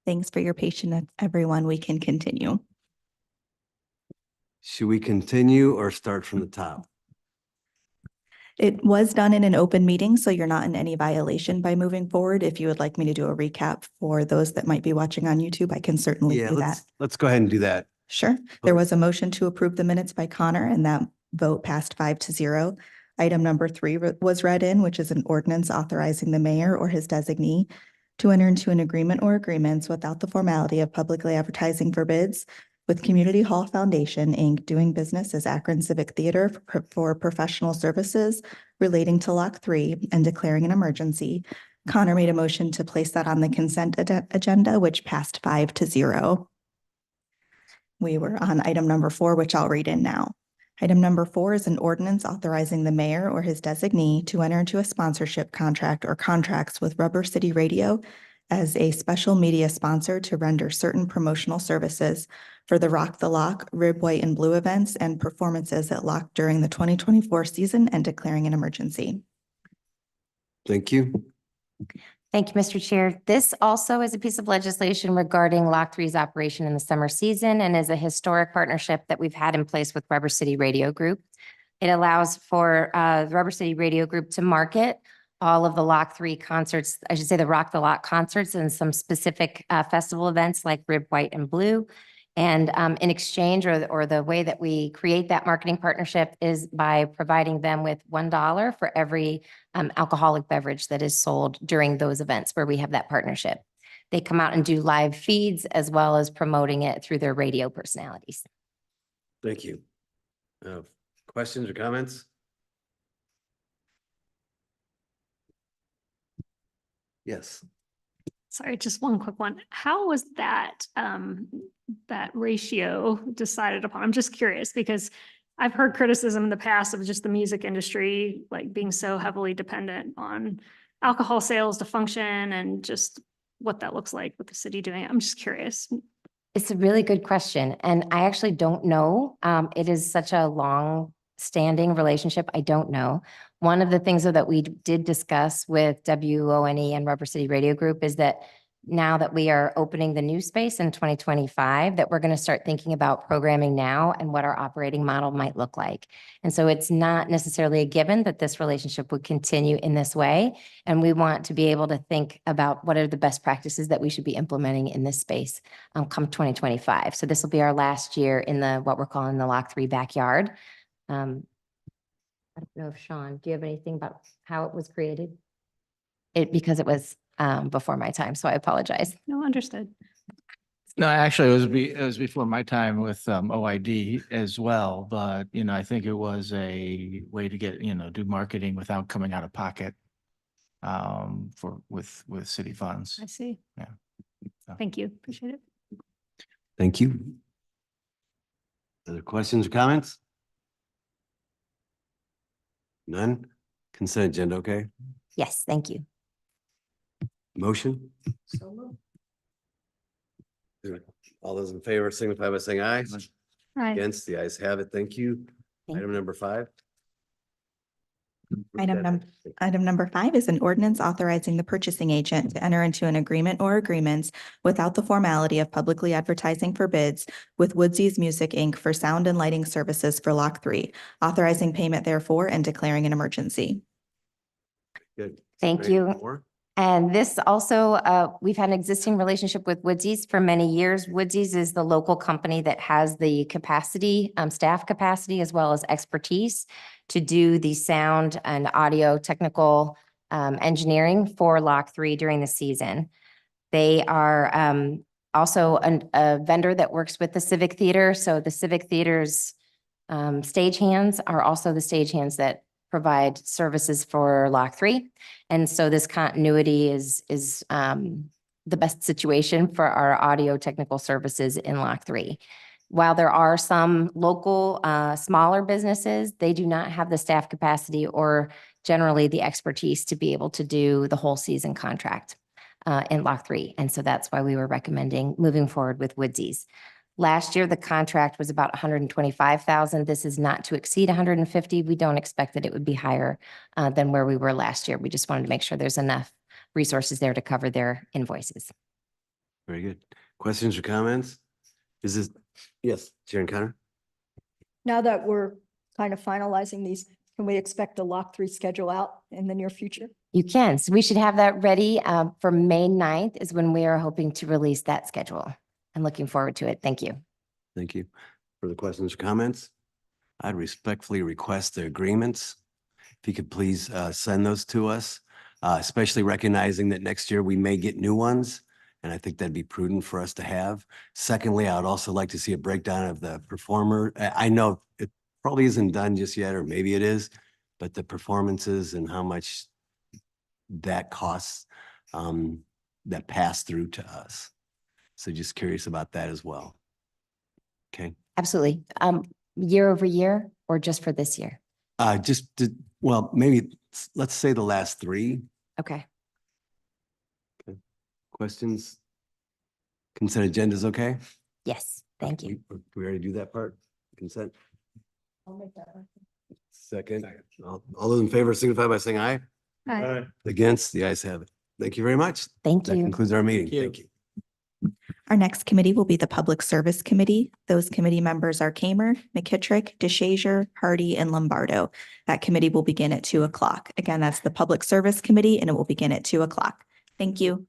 Thanks for your patience, everyone. We can continue. Should we continue or start from the top? It was done in an open meeting, so you're not in any violation by moving forward. If you would like me to do a recap for those that might be watching on YouTube, I can certainly do that. Let's go ahead and do that. Sure. There was a motion to approve the minutes by Connor, and that vote passed 5-0. Item number 3 was read in, which is an ordinance authorizing the mayor or his designee to enter into an agreement or agreements without the formality of publicly advertising for bids with Community Hall Foundation, Inc., doing business as Akron Civic Theater for professional services relating to Lock 3 and declaring an emergency. Connor made a motion to place that on the consent agenda, which passed 5-0. We were on item number 4, which I'll read in now. Item number 4 is an ordinance authorizing the mayor or his designee to enter into a sponsorship contract or contracts with Rubber City Radio as a special media sponsor to render certain promotional services for the Rock the Lock, Rib, White, and Blue events and performances at Lock during the 2024 season and declaring an emergency. Thank you. Thank you, Mr. Chair. This also is a piece of legislation regarding Lock 3's operation in the summer season and is a historic partnership that we've had in place with Rubber City Radio Group. It allows for the Rubber City Radio Group to market all of the Lock 3 concerts, I should say the Rock the Lock concerts and some specific festival events like Rib, White, and Blue. And in exchange or the way that we create that marketing partnership is by providing them with $1 for every alcoholic beverage that is sold during those events where we have that partnership. They come out and do live feeds as well as promoting it through their radio personalities. Thank you. Questions or comments? Yes. Sorry, just one quick one. How was that that ratio decided upon? I'm just curious because I've heard criticism in the past of just the music industry like being so heavily dependent on alcohol sales to function and just what that looks like with the city doing it. I'm just curious. It's a really good question. And I actually don't know. It is such a long-standing relationship. I don't know. One of the things that we did discuss with WONE and Rubber City Radio Group is that now that we are opening the new space in 2025, that we're going to start thinking about programming now and what our operating model might look like. And so it's not necessarily a given that this relationship would continue in this way. And we want to be able to think about what are the best practices that we should be implementing in this space come 2025. So this will be our last year in what we're calling the Lock 3 backyard. I don't know if Sean, do you have anything about how it was created? Because it was before my time, so I apologize. No, understood. No, actually, it was before my time with OID as well. But I think it was a way to get do marketing without coming out of pocket with city funds. I see. Yeah. So. Thank you. Appreciate it. Thank you. Other questions or comments? None? Consent agenda, okay? Yes, thank you. Motion? All those in favor signify by saying aye. Aye. Against, the ayes have it. Thank you. Item number 5. Item number 5 is an ordinance authorizing the purchasing agent to enter into an agreement or agreements without the formality of publicly advertising for bids with Woodsy's Music, Inc. for sound and lighting services for Lock 3, authorizing payment therefore and declaring an emergency. Good. Thank you. And this also, we've had an existing relationship with Woodsy's for many years. Woodsy's is the local company that has the capacity, staff capacity, as well as expertise to do the sound and audio technical engineering for Lock 3 during the season. They are also a vendor that works with the Civic Theater. So the Civic Theater's stagehands are also the stagehands that provide services for Lock 3. And so this continuity is the best situation for our audio technical services in Lock 3. While there are some local smaller businesses, they do not have the staff capacity or generally the expertise to be able to do the whole season contract in Lock 3. And so that's why we were recommending moving forward with Woodsy's. Last year, the contract was about $125,000. This is not to exceed $150,000. We don't expect that it would be higher than where we were last year. We just wanted to make sure there's enough resources there to cover their invoices. Very good. Questions or comments? Is this, yes, Sharon Connor? Now that we're kind of finalizing these, can we expect a lock 3 schedule out in the near future? You can. So we should have that ready for May 9th is when we are hoping to release that schedule. I'm looking forward to it. Thank you. Thank you. Further questions or comments? I'd respectfully request the agreements. If you could please send those to us, especially recognizing that next year we may get new ones. And I think that'd be prudent for us to have. Secondly, I would also like to see a breakdown of the performer. I know it probably isn't done just yet, or maybe it is, but the performances and how much that costs that pass through to us. So just curious about that as well. Okay. Absolutely. Year over year or just for this year? Well, maybe let's say the last 3. Okay. Questions? Consent agenda is okay? Yes, thank you. We already do that part? Consent? I'll make that one. Second. All those in favor signify by saying aye. Aye. Against, the ayes have it. Thank you very much. Thank That you. concludes our meeting. Thank you. Thank you. Our next committee will be the Public Service Committee. Those committee members are Kamer, McKittrick, DeShazer, Hardy, and Lombardo. That committee will begin at 2 o'clock. Again, that's the Public Service Committee, and it will begin at 2 o'clock. Thank you.